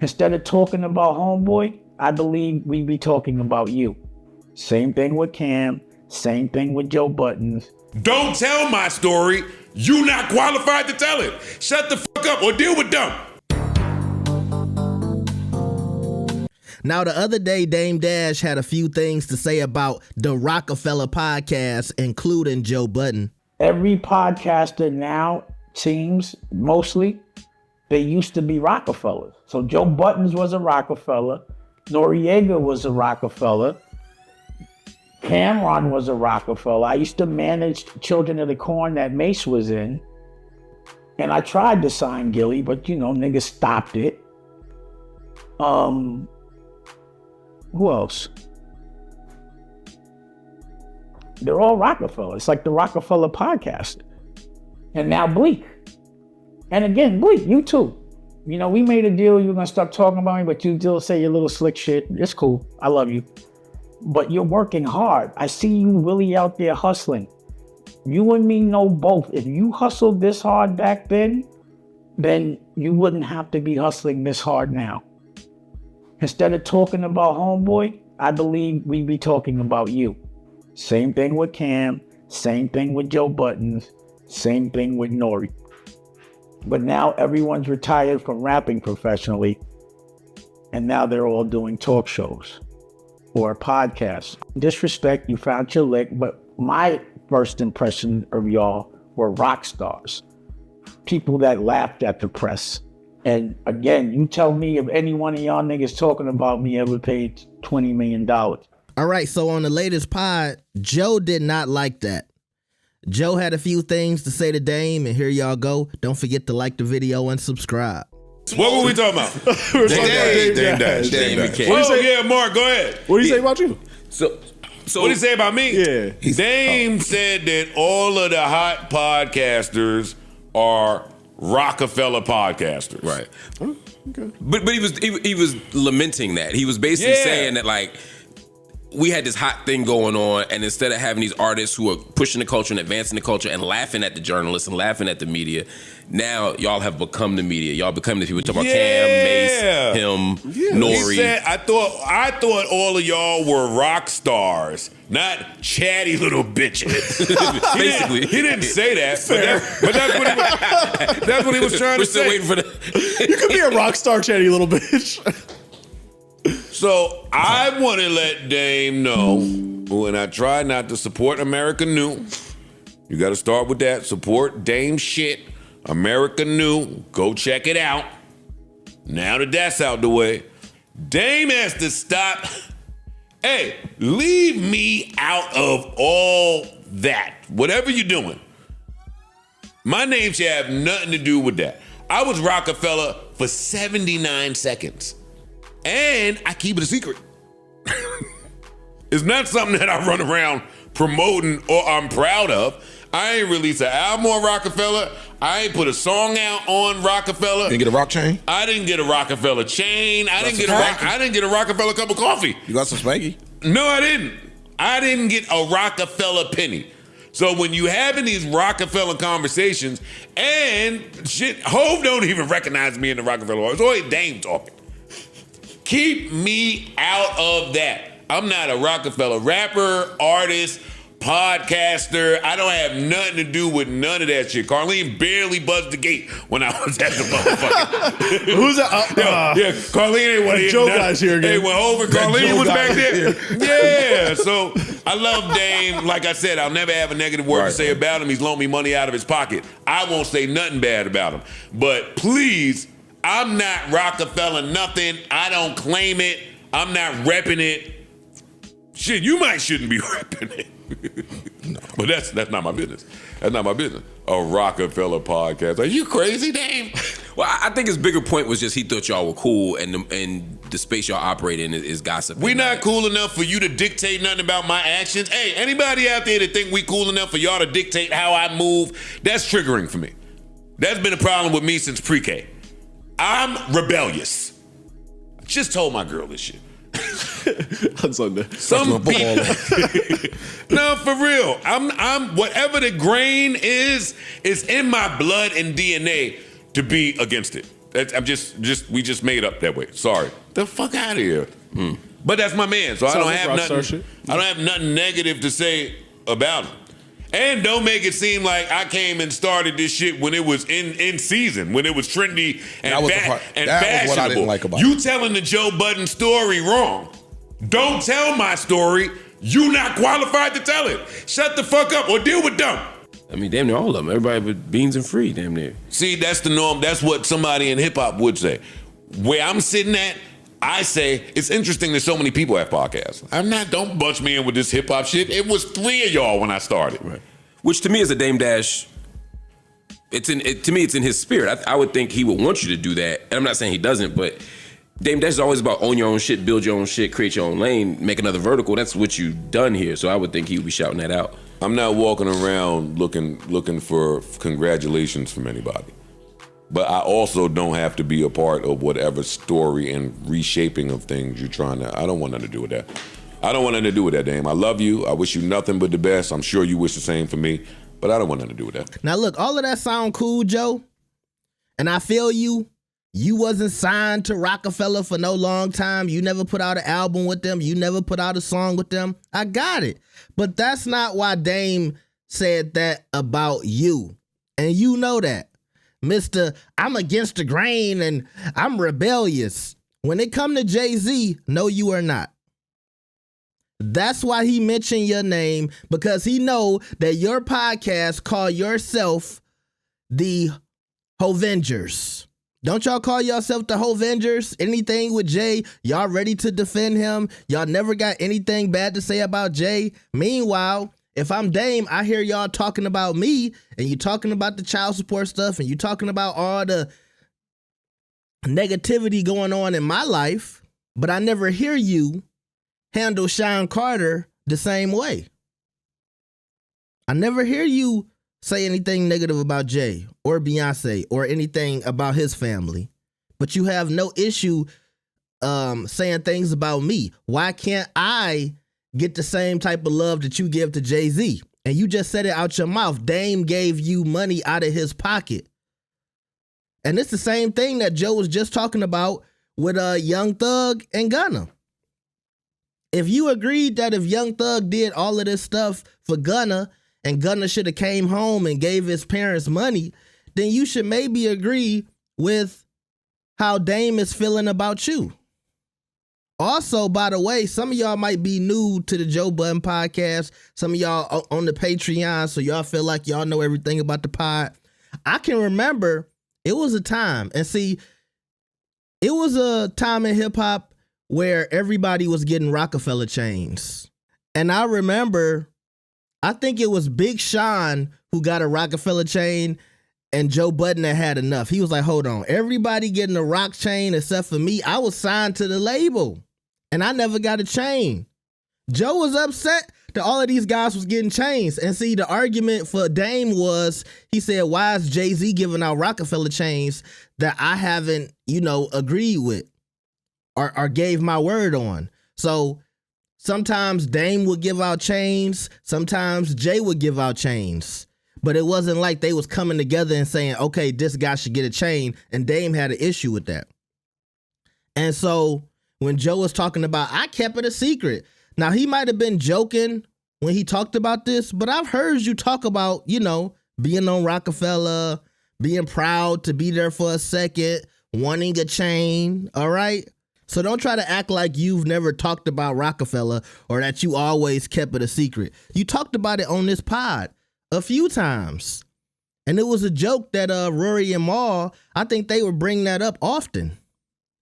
Instead of talking about homeboy, I believe we be talking about you. Same thing with Cam, same thing with Joe Buttons. Don't tell my story. You not qualified to tell it. Shut the fuck up or deal with them. Now, the other day, Dame Dash had a few things to say about the Roc-A-Fella podcast, including Joe Budden. Every podcaster now seems, mostly, they used to be Roc-A-Fellas. So Joe Buttons was a Roc-A-Fella. Noriega was a Roc-A-Fella. Cameron was a Roc-A-Fella. I used to manage Children of the Corn that Mace was in. And I tried to sign Gilly, but niggas stopped it. Who else? They're all Roc-A-Fella. It's like the Roc-A-Fella podcast. And now Bleak. And again, Bleak, you too. We made a deal. You were going to stop talking about me, but you still say your little slick shit. It's cool. I love you. But you're working hard. I see you really out there hustling. You and me know both. If you hustled this hard back then you wouldn't have to be hustling this hard now. Instead of talking about homeboy, I believe we be talking about you. Same thing with Cam, same thing with Joe Buttons, same thing with Nori. But now everyone's retired from rapping professionally, and now they're all doing talk shows or podcasts. Disrespect, you found your lick, but my first impression of y'all were rock stars. People that laughed at the press. And again, you tell me if any one of y'all niggas talking about me ever paid $20 million. All right, so on the latest pod, Joe did not like that. Joe had a few things to say to Dame, and here y'all go. Don't forget to like the video and subscribe. What were we talking about? Dame Dash. Oh, yeah, Mark, go ahead. What do you say about you? So what did he say about me? Yeah. Dame said that all of the hot podcasters are Roc-A-Fella podcasters. Right. Oh, okay. But he was lamenting that. He was basically saying that, like, we had this hot thing going on, and instead of having these artists who are pushing the culture and advancing the culture and laughing at the journalists and laughing at the media, now y'all have become the media. Y'all become the people talking about Cam, Mace, him, Nori. He said, I thought all of y'all were rock stars, not chatty little bitches. Basically. He didn't say that, but that's what he was trying We're to still say. waiting for the... You could be a rock star, chatty little bitch. So I want to let Dame know, when I try not to support America New, you got to start with that. Support Dame shit, America New. Go check it out. Now that that's out the way, Dame has to stop. Hey, leave me out of all that. Whatever you're doing. My name should have nothing to do with that. I was Roc-A-Fella for 79 seconds. And I keep it a secret. It's not something that I run around promoting or I'm proud of. I ain't released an album on Roc-A-Fella. I ain't put a song out on Roc-A-Fella. You didn't get a rock chain? I didn't get a Roc-A-Fella chain. I didn't get a Roc-A-Fella cup of coffee. You got some spanky? No, I didn't. I didn't get a Roc-A-Fella penny. So when you having these Roc-A-Fella conversations, and shit, Hove don't even recognize me in the Roc-A-Fella. It's always Dame talking. Keep me out of that. I'm not a Roc-A-Fella rapper, artist, podcaster. I don't have nothing to do with none of that shit. Carlene barely buzzed the gate when I was at the motherfucker. Who's that? Yeah, Carlene ain't one of Joe guys here again. Hey, when over Carlene was back there. Yeah, so I love Dame. Like I said, I'll never have a negative word to say about him. He's loaned me money out of his pocket. I won't say nothing bad about him. But please, I'm not Roc-A-Fella nothing. I don't claim it. I'm not repping it. Shit, you shouldn't be repping it. No. But that's not my business. That's not my business. A Roc-A-Fella podcast. Are you crazy, Dame? Well, I think his bigger point was just he thought y'all were cool, and the space y'all operate in is gossip. We not cool enough for you to dictate nothing about my actions. Hey, anybody out there that think we cool enough for y'all to dictate how I move, that's triggering for me. That's been a problem with me since pre-K. I'm rebellious. I just told my girl this shit. On Sunday. Some people. No, for real. I'm whatever the grain is in my blood and DNA to be against it. We just made up that way. Sorry. The fuck out of here. But that's my man, so I Sounds don't like have Rockstar nothing. shit. I don't have nothing negative to say about him. And don't make it seem like I came and started this shit when it was in season, when it was trendy and, That was the part- and that was fashionable. what I didn't like about you it. telling the Joe Budden story wrong. Don't tell my story. You not qualified to tell it. Shut the fuck up or deal with them. I mean, damn near all of them. Everybody but Beans and Free, damn near. See, that's the norm. That's what somebody in hip hop would say. Where I'm sitting at, I say it's interesting that so many people have podcasts. Don't bunch me in with this hip hop shit. It was 3 of y'all when I started. Right. Which to me is a Dame Dash. To me, it's in his spirit. I would think he would want you to do that. And I'm not saying he doesn't, but Dame Dash is always about own your own shit, build your own shit, create your own lane, make another vertical. That's what you've done here. So I would think he would be shouting that out. I'm not walking around looking for congratulations from anybody. But I also don't have to be a part of whatever story and reshaping of things you're trying to. I don't want nothing to do with that. I don't want nothing to do with that, Dame. I love you. I wish you nothing but the best. I'm sure you wish the same for me, but I don't want nothing to do with that. Now look, all of that sound cool, Joe. And I feel you. You wasn't signed to Roc-A-Fella for no long time. You never put out an album with them. You never put out a song with them. I got it. But that's not why Dame said that about you. And you know that. Mr. I'm against the grain and I'm rebellious. When it come to Jay-Z, no, you are not. That's why he mentioned your name, because he know that your podcast call yourself the Hovengers. Don't y'all call yourself the Hovengers? Anything with Jay, y'all ready to defend him? Y'all never got anything bad to say about Jay? Meanwhile, if I'm Dame, I hear y'all talking about me, and you talking about the child support stuff, and you talking about all the negativity going on in my life, but I never hear you handle Sean Carter the same way. I never hear you say anything negative about Jay or Beyonce or anything about his family, but you have no issue saying things about me. Why can't I get the same type of love that you give to Jay-Z? And you just said it out your mouth. Dame gave you money out of his pocket. And it's the same thing that Joe was just talking about with Young Thug and Gunna. If you agreed that if Young Thug did all of this stuff for Gunna and Gunna should have came home and gave his parents money, then you should maybe agree with how Dame is feeling about you. Also, by the way, some of y'all might be new to the Joe Budden podcast. Some of y'all on the Patreon, so y'all feel like y'all know everything about the pod. I can remember it was a time, and see, it was a time in hip hop where everybody was getting Roc-A-Fella chains. And I remember, I think it was Big Sean who got a Roc-A-Fella chain, and Joe Budden had enough. He was like, hold on, everybody getting a rock chain except for me. I was signed to the label, and I never got a chain. Joe was upset that all of these guys was getting chains. And see, the argument for Dame was, he said, why is Jay-Z giving out Roc-A-Fella chains that I haven't, agreed with? Or gave my word on. So sometimes Dame would give out chains, sometimes Jay would give out chains. But it wasn't like they was coming together and saying, okay, this guy should get a chain, and Dame had an issue with that. And so when Joe was talking about, I kept it a secret. Now, he might have been joking when he talked about this, but I've heard you talk about, being on Roc-A-Fella, being proud to be there for a second, wanting a chain, all right? So don't try to act like you've never talked about Roc-A-Fella or that you always kept it a secret. You talked about it on this pod a few times. And it was a joke that Rory and Mal, I think they would bring that up often.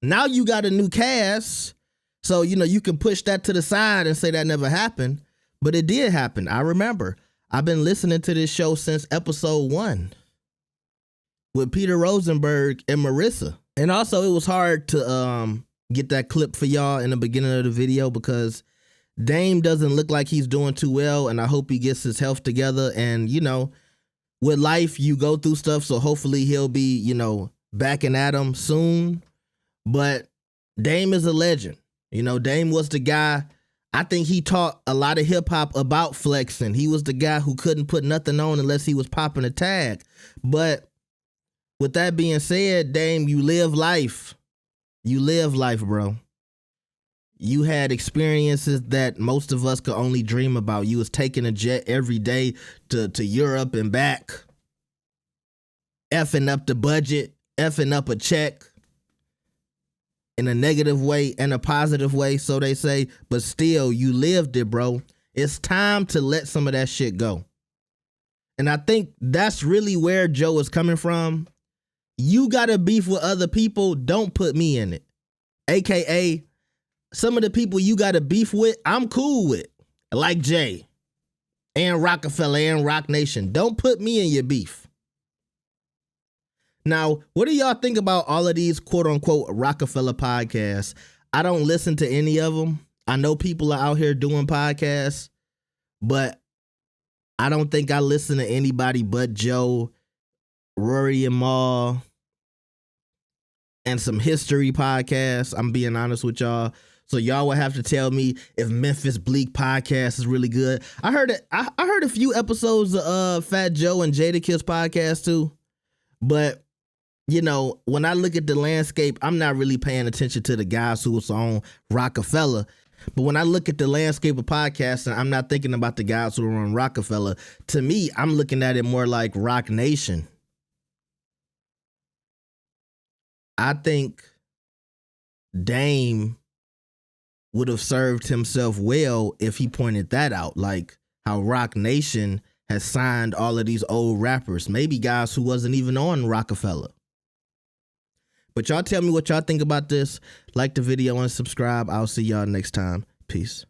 Now you got a new cast, so you can push that to the side and say that never happened. But it did happen. I remember. I've been listening to this show since episode 1 with Peter Rosenberg and Marissa. And also it was hard to get that clip for y'all in the beginning of the video because Dame doesn't look like he's doing too well, and I hope he gets his health together. And with life you go through stuff, so hopefully he'll be backing at him soon. But Dame is a legend. Dame was the guy. I think he taught a lot of hip hop about flexing. He was the guy who couldn't put nothing on unless he was popping a tag. But with that being said, Dame, you live life. You live life, bro. You had experiences that most of us could only dream about. You was taking a jet every day to Europe and back, effing up the budget, effing up a check in a negative way and a positive way, so they say, but still, you lived it, bro. It's time to let some of that shit go. And I think that's really where Joe is coming from. You got a beef with other people, don't put me in it. AKA, some of the people you got a beef with, I'm cool with. Like Jay and Roc-A-Fella and Roc Nation. Don't put me in your beef. Now, what do y'all think about all of these quote-unquote Roc-A-Fella podcasts? I don't listen to any of them. I know people are out here doing podcasts, but I don't think I listen to anybody but Joe, Rory and Maul, and some history podcasts. I'm being honest with y'all. So y'all would have to tell me if Memphis Bleak podcast is really good. I heard a few episodes of Fat Joe and Jadakiss podcast too. But, you know, when I look at the landscape, I'm not really paying attention to the guys who was on Roc-A-Fella. But when I look at the landscape of podcasting, I'm not thinking about the guys who are on Roc-A-Fella. To me, I'm looking at it more like Roc Nation. I think Dame would have served himself well if he pointed that out, like how Roc Nation has signed all of these old rappers, maybe guys who wasn't even on Roc-A-Fella. But y'all tell me what y'all think about this. Like the video and subscribe. I'll see y'all next time. Peace.